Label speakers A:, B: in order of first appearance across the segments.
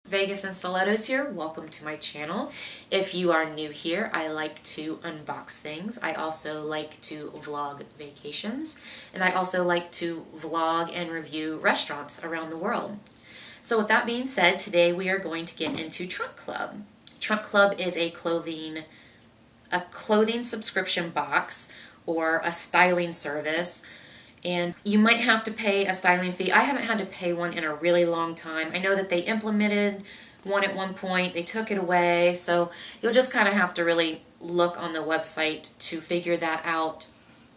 A: Vegas and Stilettos here. Welcome to my channel. If you are new here, I like to unbox things. I also like to vlog vacations, and I also like to vlog and review restaurants around the world. So with that being said, today we are going to get into Trunk Club. Trunk Club is a clothing subscription box or a styling service. And you might have to pay a styling fee. I haven't had to pay one in a really long time. I know that they implemented one at one point. They took it away. So you'll just kind of have to really look on the website to figure that out.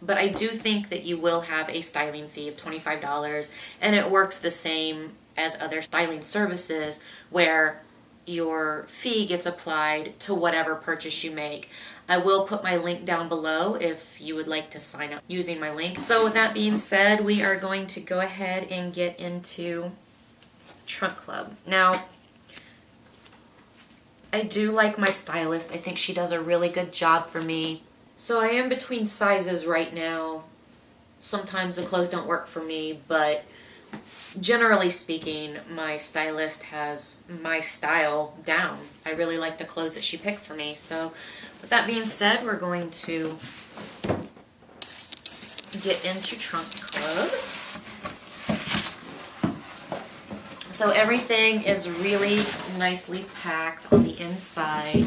A: But I do think that you will have a styling fee of $25. And it works the same as other styling services where your fee gets applied to whatever purchase you make. I will put my link down below if you would like to sign up using my link. So with that being said, we are going to go ahead and get into Trunk Club. Now, I do like my stylist. I think she does a really good job for me. So I am between sizes right now. Sometimes the clothes don't work for me, but generally speaking, my stylist has my style down. I really like the clothes that she picks for me. So with that being said, we're going to get into Trunk Club. So everything is really nicely packed on the inside.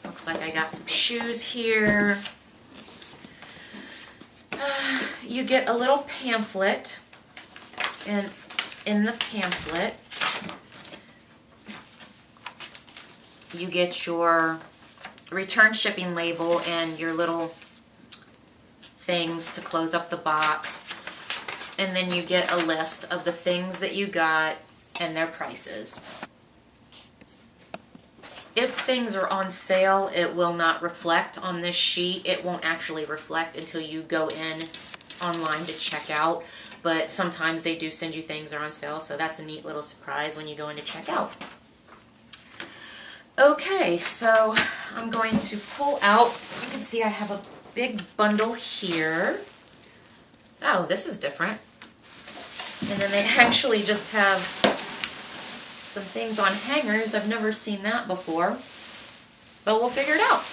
A: Looks like I got some shoes here. You get a little pamphlet, and in the pamphlet you get your return shipping label and your little things to close up the box, and then you get a list of the things that you got and their prices. If things are on sale, it will not reflect on this sheet. It won't actually reflect until you go in online to check out, but sometimes they do send you things that are on sale, so that's a neat little surprise when you go in to check out. Okay, so I'm going to pull out, you can see I have a big bundle here. Oh, this is different. And then they actually just have some things on hangers. I've never seen that before, but we'll figure it out.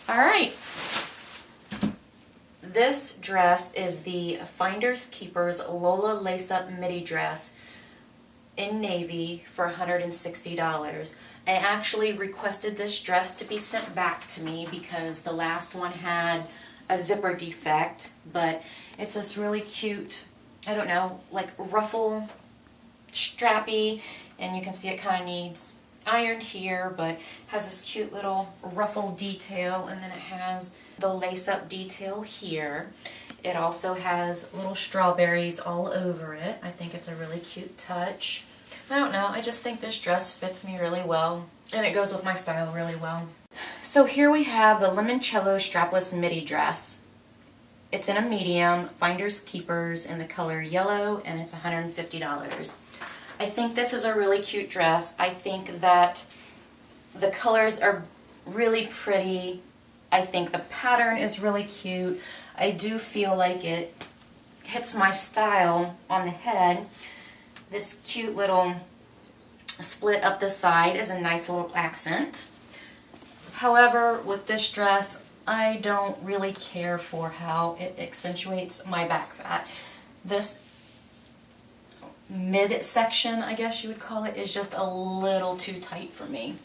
A: All right. This dress is the Finders Keepers Lola Lace-Up Midi Dress in navy for $160. I actually requested this dress to be sent back to me because the last one had a zipper defect, but it's this really cute, I don't know, like ruffle strappy, and you can see it kind of needs ironed here, but has this cute little ruffle detail, and then it has the lace-up detail here. It also has little strawberries all over it. I think it's a really cute touch. I don't know, I just think this dress fits me really well, and it goes with my style really well. So here we have the Limoncello strapless midi dress. It's in a medium, Finders Keepers, in the color yellow, and it's $150. I think this is a really cute dress. I think that the colors are really pretty. I think the pattern is really cute. I do feel like it hits my style on the head. This cute little split up the side is a nice little accent. However, with this dress, I don't really care for how it accentuates my back fat. This midsection, I guess you would call it, is just a little too tight for me.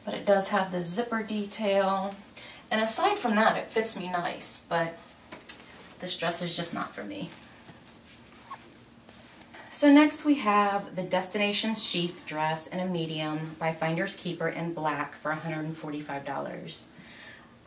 A: But it does have the zipper detail, and aside from that, it fits me nice, but this dress is just not for me. So next we have the Destination Sheath Dress in a medium by Finders Keeper in black for $145.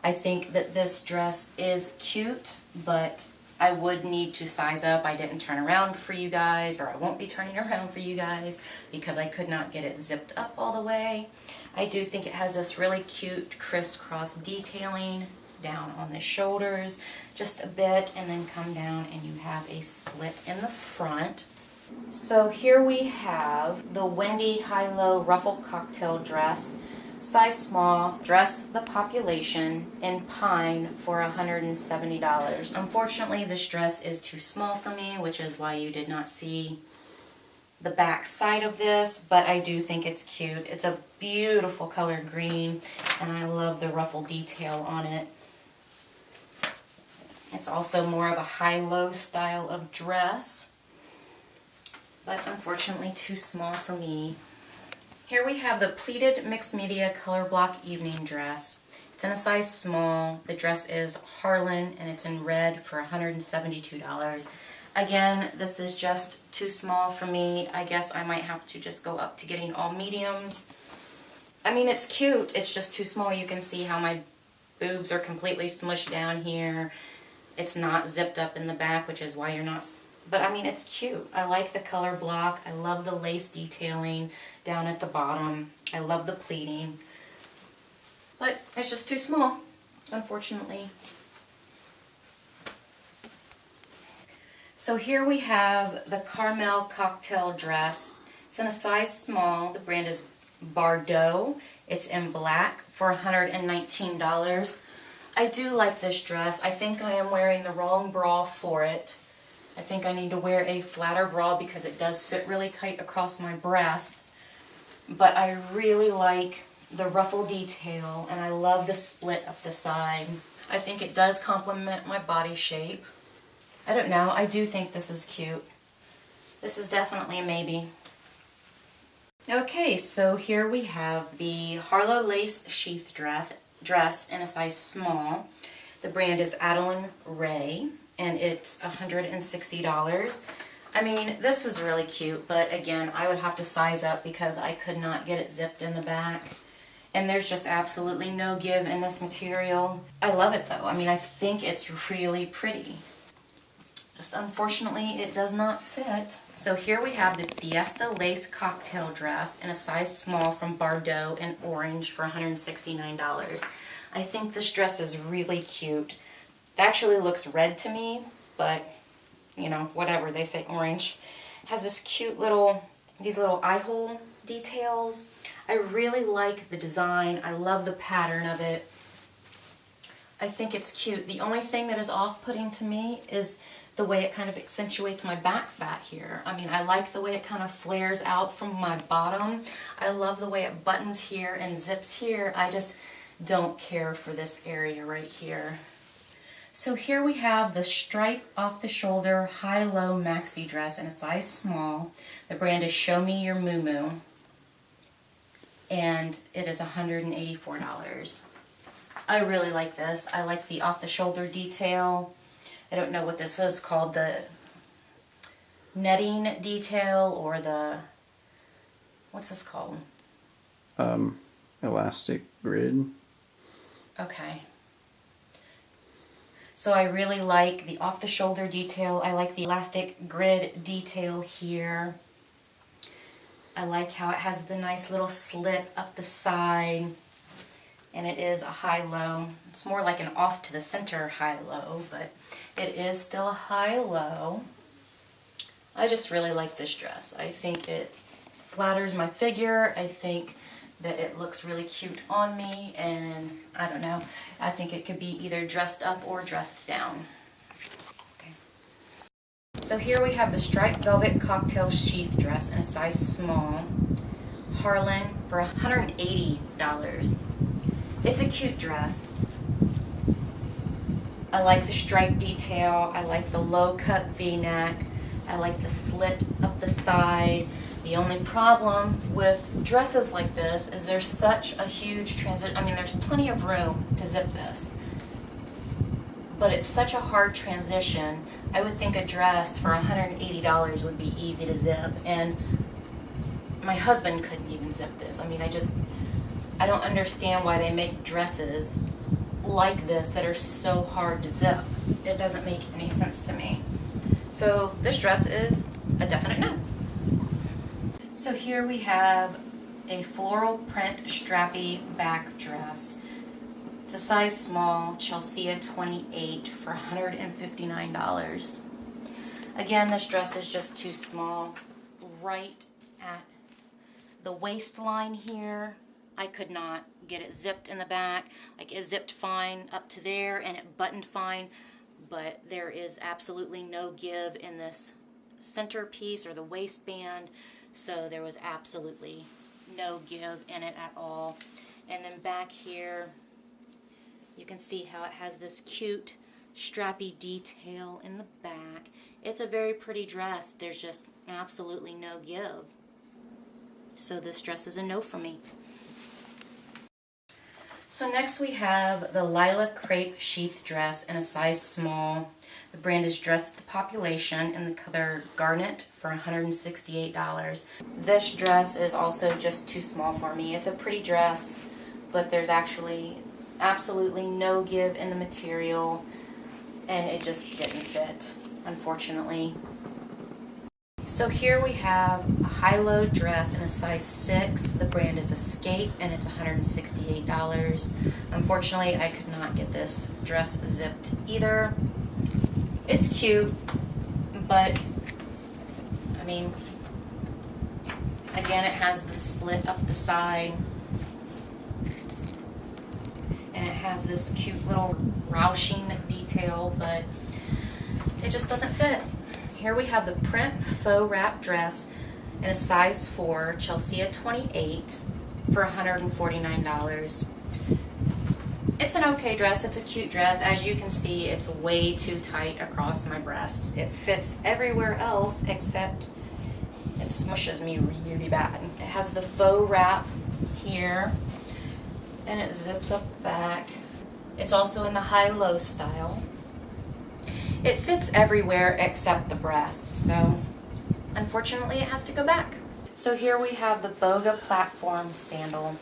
A: I think that this dress is cute, but I would need to size up. I didn't turn around for you guys, or I won't be turning around for you guys because I could not get it zipped up all the way. I do think it has this really cute crisscross detailing down on the shoulders just a bit, and then come down and you have a split in the front. So here we have the Wendy High-Low Ruffle Cocktail Dress. Size small, dress the population in pine for $170. Unfortunately, this dress is too small for me, which is why you did not see the back side of this, but I do think it's cute. It's a beautiful color green, and I love the ruffle detail on it. It's also more of a high-low style of dress, but unfortunately too small for me. Here we have the pleated mixed media color block evening dress. It's in a size small. The dress is Harlan and it's in red for $172. Again, this is just too small for me. I guess I might have to just go up to getting all mediums. I mean, it's cute. It's just too small. You can see how my boobs are completely smushed down here. It's not zipped up in the back, which is why you're not... But I mean, it's cute. I like the color block. I love the lace detailing down at the bottom. I love the pleating. But it's just too small, unfortunately. So here we have the Carmel cocktail dress. It's in a size small. The brand is Bardot. It's in black for $119. I do like this dress. I think I am wearing the wrong bra for it. I think I need to wear a flatter bra because it does fit really tight across my breasts. But I really like the ruffle detail and I love the split up the side. I think it does complement my body shape. I don't know, I do think this is cute. This is definitely a maybe. Okay, so here we have the Harlow lace sheath dress in a size small. The brand is Adeline Ray, and it's $160. I mean, this is really cute, but again, I would have to size up because I could not get it zipped in the back. And there's just absolutely no give in this material. I love it though. I mean, I think it's really pretty. Just unfortunately, it does not fit. So here we have the Fiesta lace cocktail dress in a size small from Bardot in orange for $169. I think this dress is really cute. It actually looks red to me, but you know, whatever, they say orange. It has this cute these little eye hole details. I really like the design. I love the pattern of it. I think it's cute. The only thing that is off-putting to me is the way it kind of accentuates my back fat here. I mean, I like the way it kind of flares out from my bottom. I love the way it buttons here and zips here. I just don't care for this area right here. So here we have the stripe off the shoulder high-low maxi dress in a size small. The brand is Show Me Your Moo Moo, and it is $184. I really like this. I like the off the shoulder detail. I don't know what this is called, the netting detail or the, what's this called?
B: Elastic grid.
A: Okay. So I really like the off-the-shoulder detail. I like the elastic grid detail here. I like how it has the nice little slit up the side. And it is a high-low. It's more like an off-to-the-center high-low, but it is still a high-low. I just really like this dress. I think it flatters my figure. I think that it looks really cute on me, and I don't know, I think it could be either dressed up or dressed down. Okay. So here we have the striped velvet cocktail sheath dress in a size small, Harlan, for $180. It's a cute dress. I like the stripe detail, I like the low cut V-neck, I like the slit up the side. The only problem with dresses like this is there's such a huge transition. I mean, there's plenty of room to zip this, but it's such a hard transition. I would think a dress for $180 would be easy to zip, and my husband couldn't even zip this. I mean, I don't understand why they make dresses like this that are so hard to zip. It doesn't make any sense to me. So this dress is a definite no. So here we have a floral print strappy back dress. It's a size small, Chelsea 28 for $159. Again, this dress is just too small. Right at the waistline here, I could not get it zipped in the back. Like, it zipped fine up to there and it buttoned fine, but there is absolutely no give in this center piece or the waistband, so there was absolutely no give in it at all. And then back here, you can see how it has this cute strappy detail in the back. It's a very pretty dress. There's just absolutely no give. So this dress is a no for me. So next we have the lilac crepe sheath dress in a size small. The brand is Dress the Population in the color Garnet for $168. This dress is also just too small for me. It's a pretty dress, but there's actually absolutely no give in the material, and it just didn't fit, unfortunately. So here we have a high-low dress in a size 6. The brand is Escape, and it's $168. Unfortunately, I could not get this dress zipped either. It's cute, but, I mean, again, it has the split up the side, and it has this cute little ruching detail, but it just doesn't fit. Here we have the print faux wrap dress in a size 4, Chelsea 28, for $149. It's an okay dress. It's a cute dress. As you can see, it's way too tight across my breasts. It fits everywhere else except it smushes me really bad. It has the faux wrap here, and it zips up the back. It's also in the high-low style. It fits everywhere except the breast, so unfortunately it has to go back. So here we have the Boga platform sandal.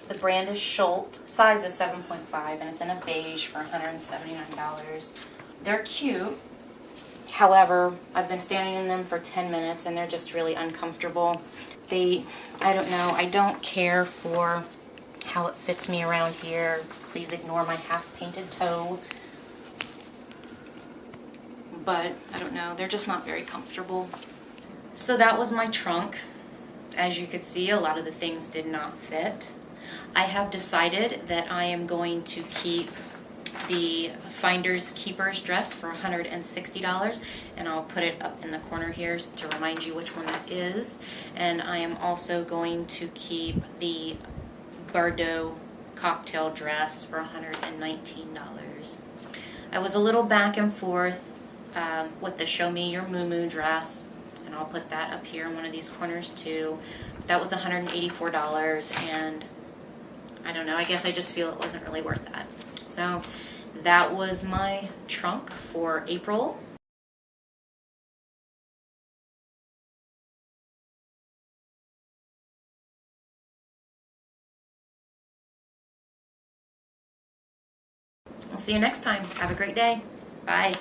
A: The brand is Schultz, size is 7.5, and it's in a beige for $179. They're cute. However, I've been standing in them for 10 minutes and they're just really uncomfortable. I don't know, I don't care for how it fits me around here. Please ignore my half-painted toe. But I don't know, they're just not very comfortable. So that was my trunk. As you could see, a lot of the things did not fit. I have decided that I am going to keep the Finders Keepers dress for $160, and I'll put it up in the corner here to remind you which one that is. And I am also going to keep the Bordeaux cocktail dress for $119. I was a little back and forth with the Show Me Your Moo Moo dress, and I'll put that up here in one of these corners too. That was $184, and I don't know, I guess I just feel it wasn't really worth that. So that was my trunk for April. I'll see you next time. Have a great day. Bye.